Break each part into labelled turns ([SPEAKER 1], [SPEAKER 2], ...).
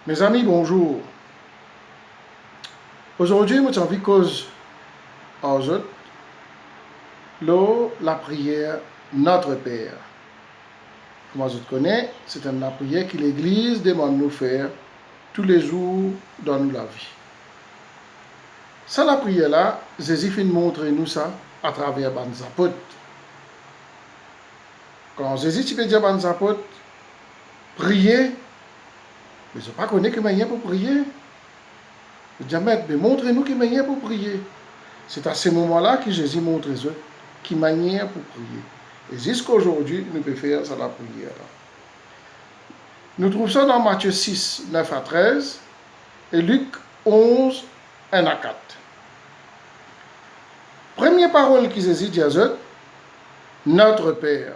[SPEAKER 1] Mes amis, bonjour. Aujourd'hui, nous avons cause aux autres, la prière Notre Père. Comme vous connaissez, c'est la prière que l'Église demande nous faire tous les jours dans la vie. Ça, la prière là, Jésus fait montrer nous ça à travers les apôtres. Quand Jésus tu peux dire aux apôtres, prier, mais je ne pas connaître que manière pour prier. Je dis, mais montrez-nous qui manière pour prier. C'est à ce moment-là que Jésus montre eux qui manière pour prier. Et jusqu'à aujourd'hui, nous pouvons faire ça la prière. Nous trouvons ça dans Matthieu 6, 9 à 13 et Luc 11, 1 à 4. Première parole que Jésus dit à eux, Notre Père.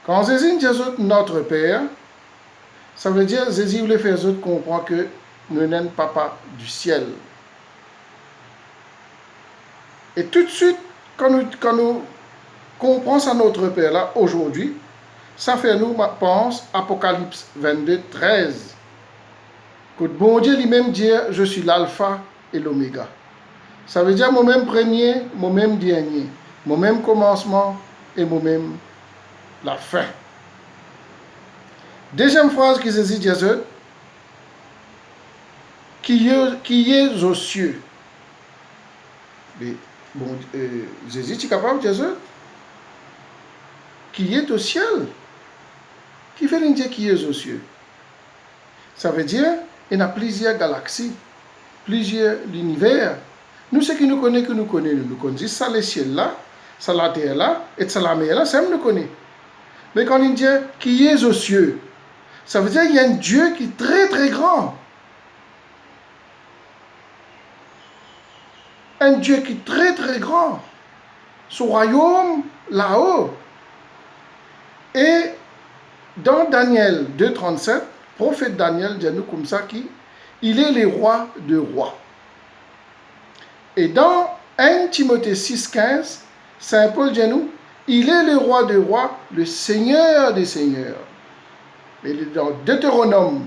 [SPEAKER 1] Quand Jésus dit à eux, Notre Père, ça veut dire Jésus voulait faire eux comprendre que nous n'sommes pas papa du ciel. Et tout de suite, quand nous comprenons ça notre Père là, aujourd'hui, ça fait nous pense Apocalypse 22, 13. Que bon Dieu lui-même dit, je suis l'alpha et l'oméga. Ça veut dire moi-même premier, moi-même dernier, moi-même commencement et moi-même la fin. Deuxième phrase que Jésus dit, qui est aux cieux. Mais, bon, Jésus est capable de dire qui est au ciel. Qui fait dire qui est aux cieux? Ça veut dire il y a plusieurs galaxies, plusieurs univers. Nous, ce que nous connaissons, nous connaissons ça, le ciel là, ça la terre là, et ça la mer là, ça nous connaît. Mais quand il dit qui est aux cieux, ça veut dire qu'il y a un Dieu qui est très très grand. Un Dieu qui est très très grand. Son royaume là-haut. Et dans Daniel 2,37, prophète Daniel dit nous comme ça qu'il est le roi de rois. Et dans 1 Timothée 6,15, Saint Paul dit nous, il est le roi des rois, le Seigneur des seigneurs. Et dans Deutéronome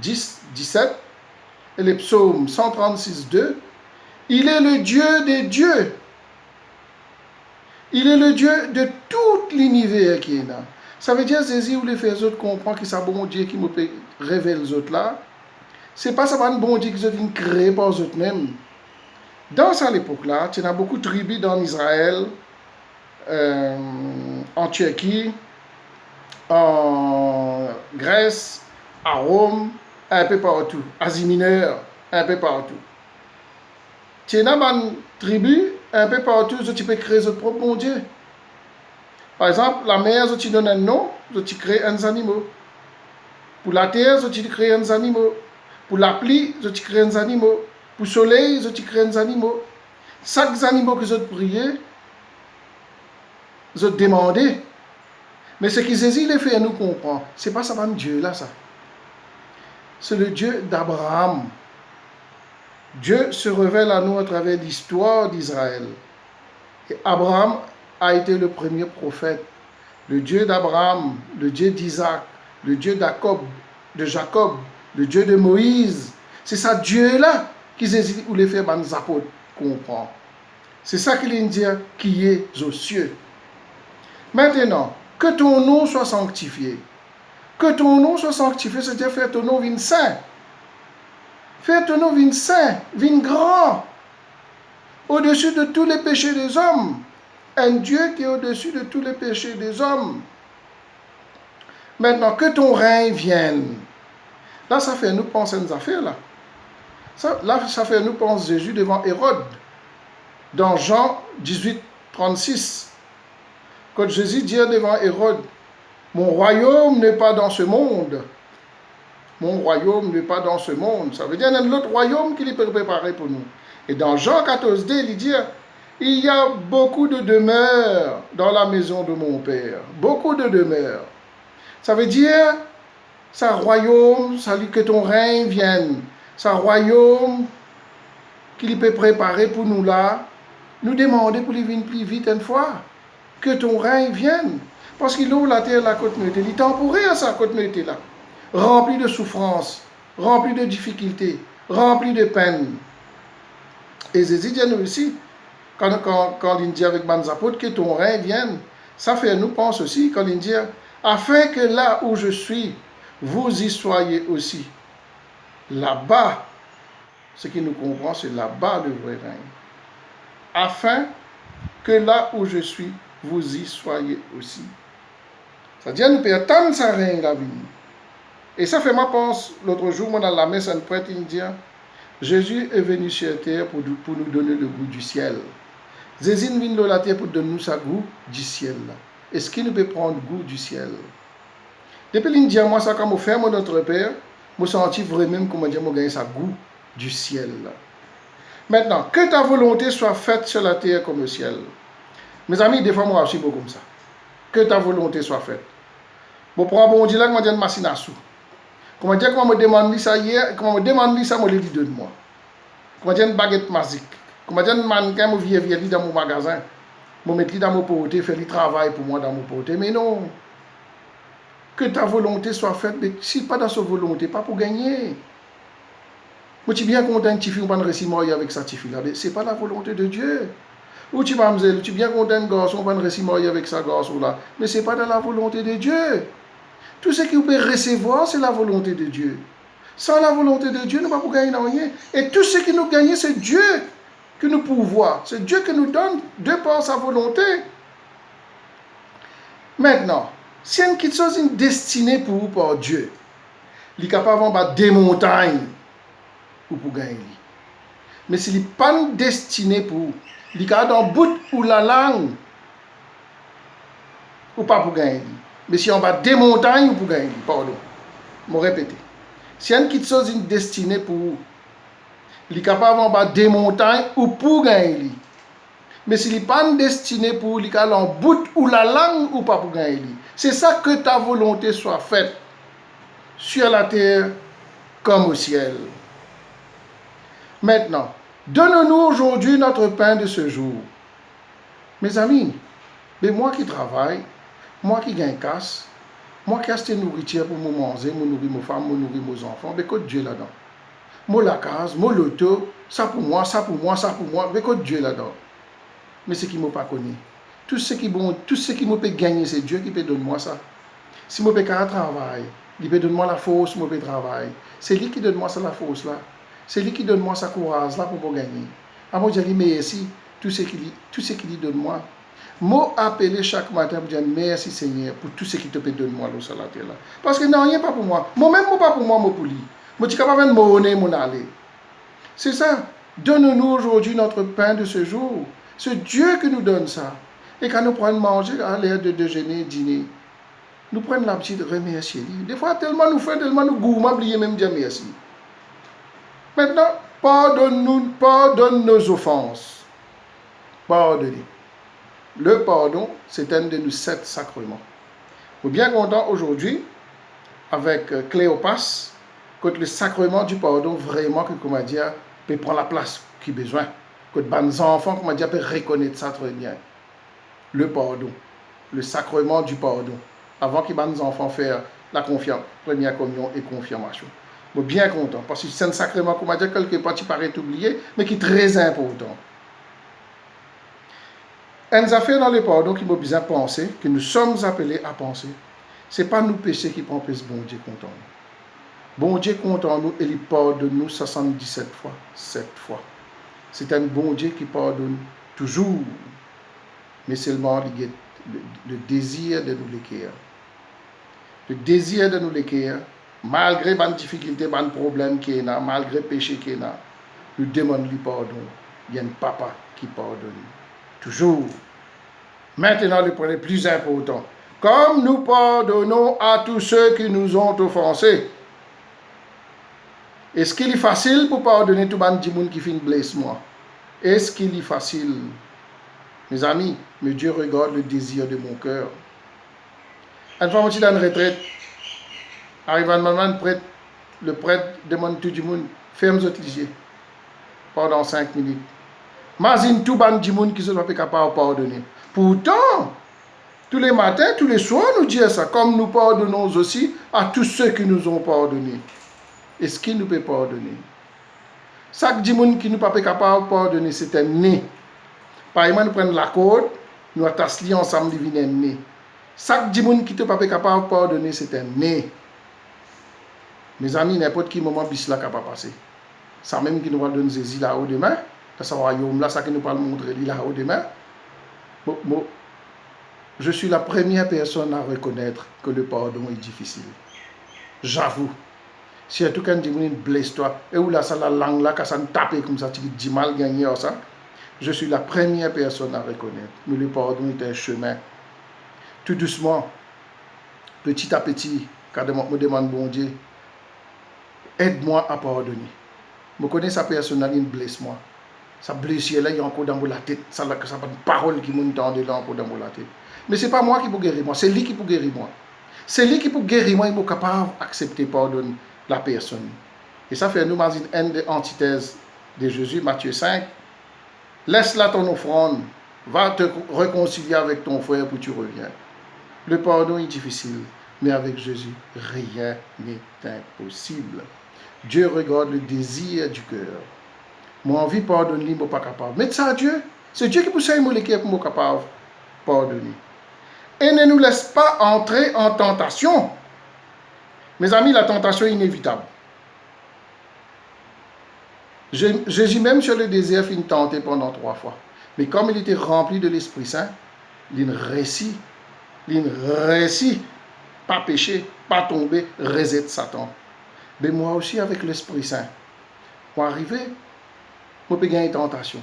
[SPEAKER 1] 10, 17 et les psaumes 136, 2, il est le Dieu des dieux. Il est le Dieu de tout l'univers qui est là. Ça veut dire, Jésus voulait faire les autres comprendre que c'est un bon Dieu qui me révèle les autres là. Ce n'est pas ça un bon Dieu qui sont créé par les autres mêmes. Dans cette époque-là, il y a beaucoup de tribus dans Israël, en Turquie, en Grèce, à Rome, un peu partout. Asie mineure, un peu partout. Il y a une tribu, un peu partout, tu peux créer votre propre bon Dieu. Par exemple, la mer, tu donnes un nom, tu crées un animal. Pour la terre, tu crées un animal. Pour la pluie, tu crées un animal. Pour le soleil, tu crées un animal. Chaque animal que tu priez, tu demandes. Mais ce que Jésus a fait à nous comprendre, ce n'est pas ça, Dieu là, ça. C'est le Dieu d'Abraham. Dieu se révèle à nous à travers l'histoire d'Israël. Et Abraham a été le premier prophète. Le Dieu d'Abraham, le Dieu d'Isaac, le Dieu de Jacob, le Dieu de Moïse. C'est ça Dieu-là qui voulait faire les apôtres comprendre. C'est ça qu'il dit qui est aux cieux. Maintenant, que ton nom soit sanctifié. Que ton nom soit sanctifié, c'est-à-dire faire ton nom vin saint. Faire ton nom vin saint, vin grand. Au-dessus de tous les péchés des hommes. Un Dieu qui est au-dessus de tous les péchés des hommes. Maintenant, que ton règne vienne. Là, ça fait nous penser à une affaire, là. Ça fait nous penser Jésus devant Hérode. Dans Jean 18, 36. Quand Jésus dit devant Hérode, mon royaume n'est pas dans ce monde. Mon royaume n'est pas dans ce monde. Ça veut dire qu'il y a un autre royaume qu'il peut préparer pour nous. Et dans Jean 14, il dit, il y a beaucoup de demeures dans la maison de mon Père. Beaucoup de demeures. Ça veut dire, c'est un royaume, ça dit que ton règne vienne. C'est un royaume qu'il peut préparer pour nous là. Nous demander pour lui venir plus vite une fois. Que ton règne vienne. Parce qu'il ouvre la terre, la côte neutre. Il est temporaire, ça, côte neutre là. rempli de souffrances, rempli de difficultés, rempli de peines. Et Jésus dit nous aussi, quand il dit avec Banzapot que ton règne vienne, ça fait nous pense aussi, quand il dit, afin que là où je suis, vous y soyez aussi. Là-bas, ce qui nous comprend, c'est là-bas le vrai règne. Afin que là où je suis, vous y soyez aussi. C'est-à-dire, nous pouvons attendre ça règne la vie. Et ça fait ma pense, l'autre jour, moi dans la messe, un prêtre indien, Jésus est venu sur terre pour nous donner le goût du ciel. Jésus est venu sur la terre pour donner nous sa goût du ciel. Est-ce qu'il nous peut prendre goût du ciel? Depuis l'Indien, moi, ça, quand je fais notre Père, je me sens vraiment comme je gagne sa goût du ciel. Maintenant, que ta volonté soit faite sur la terre comme au ciel. Mes amis, des fois, moi aussi, beaucoup comme ça. Que ta volonté soit faite. Bon, pour un bon Dieu, là, je me dis une machine à sous. Comment dire, comment me demande ça hier, comment me demande ça, moi, le dit de moi. Comment dire une baguette magique. Comment dire un mannequin, moi, viens dans mon magasin. Moi, mettre dans mon poté, faire le travail pour moi dans mon poté. Mais non. Que ta volonté soit faite, mais si pas dans sa volonté, pas pour gagner. Moi, tu es bien content que tu ne pas récit mort avec sa fille là, mais ce n'est pas la volonté de Dieu. Ou tu vas me dire, tu es bien content que garçon pas récit mort avec sa garçon là, mais ce n'est pas dans la volonté de Dieu. Tout ce que vous pouvez recevoir, c'est la volonté de Dieu. Sans la volonté de Dieu, nous ne pouvons pas gagner rien. Et tout ce que nous gagnons, c'est Dieu que nous pouvons voir. C'est Dieu qui nous donne de par sa volonté. Maintenant, si il y a quelque chose une destinée pour vous par Dieu, il est capable de des montagnes pour gagner. Mais s'il n'est pas destiné pour vous, il est capable d'un bout ou la langue ou pas pour gagner. Mais si on va des montagnes ou pour gagner, pardon, je vais répéter. Si il y a quelque chose une destinée pour vous, il est capable de des montagnes ou pour gagner. Mais s'il n'est pas destiné pour vous, il est capable d'un bout ou la langue ou pas pour gagner. C'est ça que ta volonté soit faite sur la terre comme au ciel. Maintenant, donne-nous aujourd'hui notre pain de ce jour. Mes amis, mais moi qui travaille, moi qui gagne casse, moi qui achète nourriture pour me manger, me nourrir mes femmes, me nourrir mes enfants, mais que Dieu là-dedans. Moi la case, moi l'auto, ça pour moi, ça pour moi, ça pour moi, mais que Dieu là-dedans. Mais ce qui ne m'a pas connu. Tout ce qui me peut gagner, c'est Dieu qui peut donner moi ça. Si je peux travailler, il peut donner moi la force, je peux travailler. C'est lui qui donne moi ça la force là. C'est lui qui donne moi sa courage là pour me gagner. À moi, je dis merci, tout ce qu'il donne moi. Moi, appeler chaque matin pour dire merci Seigneur pour tout ce qui te peut donner moi sur la terre là. Parce que non, rien pas pour moi. Moi-même, pas pour moi, pour lui. Moi, je suis capable de me donner mon aller. C'est ça. Donne-nous aujourd'hui notre pain de ce jour. C'est Dieu qui nous donne ça. Et quand nous prenons manger à l'heure de déjeuner, dîner, nous prenons l'habitude de remercier lui. Des fois, tellement nous faisons, tellement nous gourmand, oublier même dire merci. Maintenant, pardonne nos offenses. Pardonnez. Le pardon, c'est un de nos 7 sacrements. Je suis bien content aujourd'hui, avec Cléopas, que le sacrement du pardon, vraiment, que, comment dire, peut prendre la place qu'il a besoin. Que les enfants, comment dire, peuvent reconnaître ça très bien. Le pardon, le sacrement du pardon, avant que les enfants fassent la première communion et confirmation. Je suis bien content, parce que c'est un sacrement, comment dire, quelque part, qui paraît oublié, mais qui est très important. Une affaire dans le pardon qui m'a besoin de penser, que nous sommes appelés à penser, ce n'est pas nous péchés qui prend plus bon Dieu content nous. Bon Dieu content nous et il pardonne nous 77 fois, 7 fois. C'est un bon Dieu qui pardonne toujours, mais seulement le désir de nous l'écrire. Le désir de nous l'écrire, malgré les difficultés, les problèmes qu'il y a, malgré le péché qu'il y a, nous demandons le pardon. Il y a un papa qui pardonne. Toujours. Maintenant, le point le plus important. Comme nous pardonnons à tous ceux qui nous ont offensés. Est-ce qu'il est facile pour pardonner tout le monde qui fait une blesse moi? Est-ce qu'il est facile? Mes amis, mais Dieu regarde le désir de mon cœur. Une fois, je suis dans une retraite. Arrive un moment, le prêtre demande tout le monde, ferme votre ligier pendant 5 minutes. Imagine tout le monde qui ne sont pas capable de pardonner. Pourtant, tout Tous les matins, tous les soirs, nous dire ça, comme nous pardonnons aussi à tous ceux qui nous ont pardonnés. Est-ce qu'il nous peut pardonner? Chaque dimanche qui nous pas capable de pardonner, c'est un né. Par exemple, nous prenons la corde, nous attachons ensemble, nous venons un né. Chaque dimanche qui ne pas capable de pardonner, c'est un né. Mes amis, n'importe quel moment, bis là, capable de passer. Ça même qui nous va donner Jésus là-haut demain, dans ce royaume là, ça qui nous va montrer là-haut demain. Je suis la première personne à reconnaître que le pardon est difficile. J'avoue. Si tout cas, une blesse toi, et où là, ça la langue là, quand ça me tape comme ça, tu dis mal gagné ça, je suis la première personne à reconnaître. Mais le pardon est un chemin. Tout doucement, petit à petit, quand je me demande, bon Dieu, aide-moi à pardonner. Je connais sa personnalité, il blesse moi. Ça blessure là, il y a encore dans la tête, ça n'a pas de parole qui m'entend là encore dans la tête. Mais ce n'est pas moi qui peux guérir moi, c'est lui qui peut guérir moi. C'est lui qui peut guérir moi, il est capable d'accepter pardonner la personne. Et ça fait nous dans une antithèse de Jésus, Matthieu 5. Laisse là ton offrande, va te réconcilier avec ton frère pour que tu reviens. Le pardon est difficile, mais avec Jésus, rien n'est impossible. Dieu regarde le désir du cœur. Moi, envie de pardonner, je ne suis pas capable. Mais ça à Dieu. C'est Dieu qui pousse à moi qui est capable de pardonner. Et ne nous laisse pas entrer en tentation. Mes amis, la tentation est inévitable. Jésus même sur le désert finit tenté pendant 3 fois. Mais comme il était rempli de l'Esprit Saint, il réussit, pas pécher, pas tomber, reset Satan. Mais moi aussi avec l'Esprit Saint, pour arriver, je peux gagner une tentation.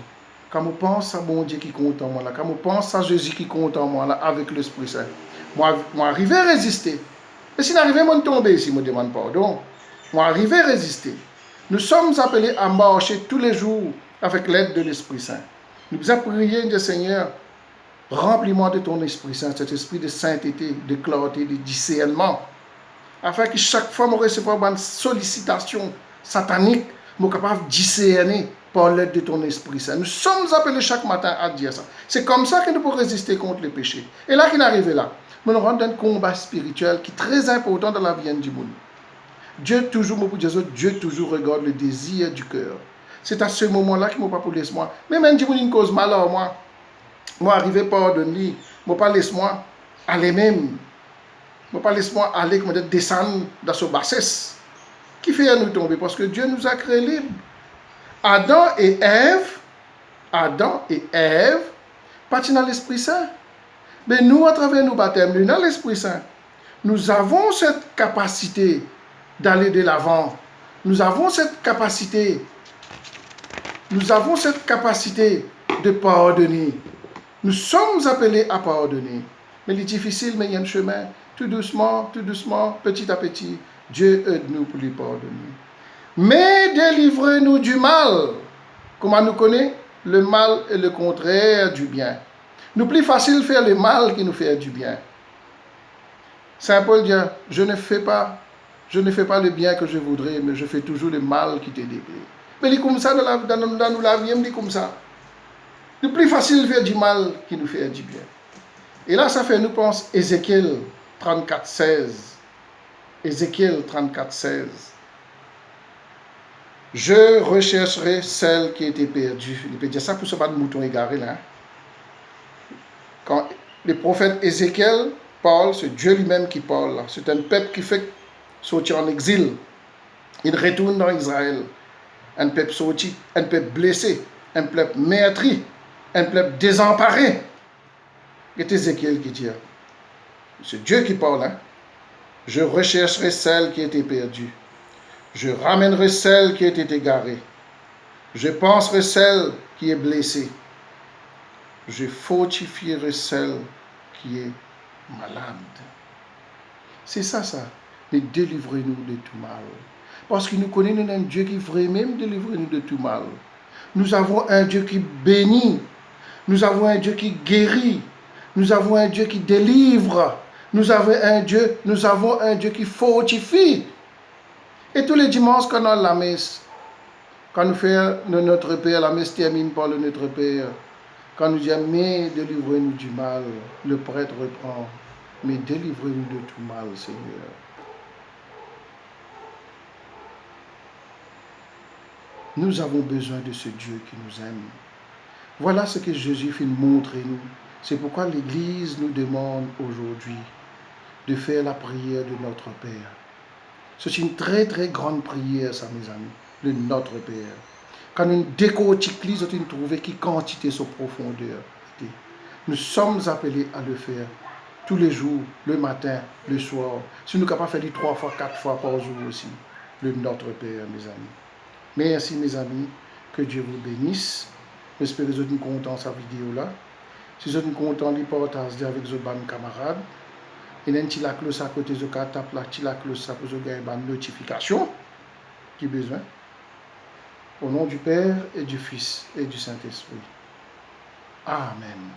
[SPEAKER 1] Quand je pense à mon Dieu qui compte en moi, là, quand je pense à Jésus qui compte en moi, là, avec l'Esprit Saint, moi arriver à résister. Et si j'arrive à tomber, si je me demande pardon, moi arriver à résister. Nous sommes appelés à marcher tous les jours avec l'aide de l'Esprit Saint. Nous avons prié de Seigneur, remplis-moi de ton Esprit Saint, cet esprit de sainteté, de clarté, de discernement, afin que chaque fois que je recevrai une sollicitation satanique, je sois capable de discerner par l'aide de ton Esprit Saint. Nous sommes appelés chaque matin à dire ça. C'est comme ça que nous pouvons résister contre les péchés. Et là qu'il arrive là, nous rentrons dans un combat spirituel qui est très important dans la vie du monde. Dieu toujours regarde le désir du cœur. C'est à ce moment-là qu'il ne m'a pas pour laisser moi. Mais même si je cause mal à moi, moi arriver par de lui, je ne pas laisser moi aller même. Je ne pas laisser moi aller comme descendre dans ce bassesse. Qui fait nous tomber? Parce que Dieu nous a créés libres. Adam et Ève, partent dans l'Esprit Saint. Mais nous, à travers nos baptêmes, nous, dans l'Esprit Saint, nous avons cette capacité d'aller de l'avant. Nous avons cette capacité de pardonner. Nous sommes appelés à pardonner. Mais il est difficile, mais il y a un chemin. Tout doucement, petit à petit, Dieu aide-nous pour lui pardonner. Mais délivrez-nous du mal. Comment nous connaît? Le mal est le contraire du bien. Nous plus facile de faire le mal que nous faire du bien. Saint Paul dit, je ne fais pas le bien que je voudrais, mais je fais toujours le mal qui te déplaît. Mais il est comme ça dans la vie, il est comme ça. C'est plus facile de faire du mal que de faire du bien. Et là, ça fait nous penser Ézéchiel 34:16. Ézéchiel 34:16. Je rechercherai celle qui était perdue. Il peut dire ça pour ce pas de mouton égaré là. Quand le prophète Ézéchiel parle, c'est Dieu lui-même qui parle là. C'est un peuple qui fait sortir en exil. Il retourne dans Israël. Un peuple sorti, un peuple blessé, un peuple meurtri, un peuple désemparé. C'est Ézéchiel qui dit. C'est Dieu qui parle. Hein? Je rechercherai celle qui était perdue. Je ramènerai celle qui était égarée. Je penserai celle qui est blessée. Je fortifierai celle qui est malade. C'est ça. Mais délivrez-nous de tout mal. Parce que nous connaissons un Dieu qui veut même délivrer nous de tout mal. Nous avons un Dieu qui bénit. Nous avons un Dieu qui guérit. Nous avons un Dieu qui délivre. Nous avons un Dieu qui fortifie. Et tous les dimanches, quand on a la messe, quand nous faisons notre Père, la messe termine par le Notre Père. Quand nous disons, mais délivrez-nous du mal, le prêtre reprend, mais délivrez-nous de tout mal, Seigneur. Nous avons besoin de ce Dieu qui nous aime. Voilà ce que Jésus fait montrer nous. C'est pourquoi l'Église nous demande aujourd'hui de faire la prière de notre Père. C'est une très très grande prière, ça, mes amis, de notre Père. Quand nous décortiquons, nous trouvons qui quantité sa profondeur. Nous sommes appelés à le faire tous les jours, le matin, le soir. Si nous sommes capables de faire 3 fois, 4 fois par jour aussi, le Notre Père, mes amis. Merci, mes amis. Que Dieu vous bénisse. J'espère que vous êtes contents de cette vidéo-là. Si vous êtes contents, partagez avec vos camarades. Et un petit la cloche à côté de la tape, la petite la cloche pour vous gagner une notification qui besoin. Au nom du Père et du Fils et du Saint-Esprit. Amen.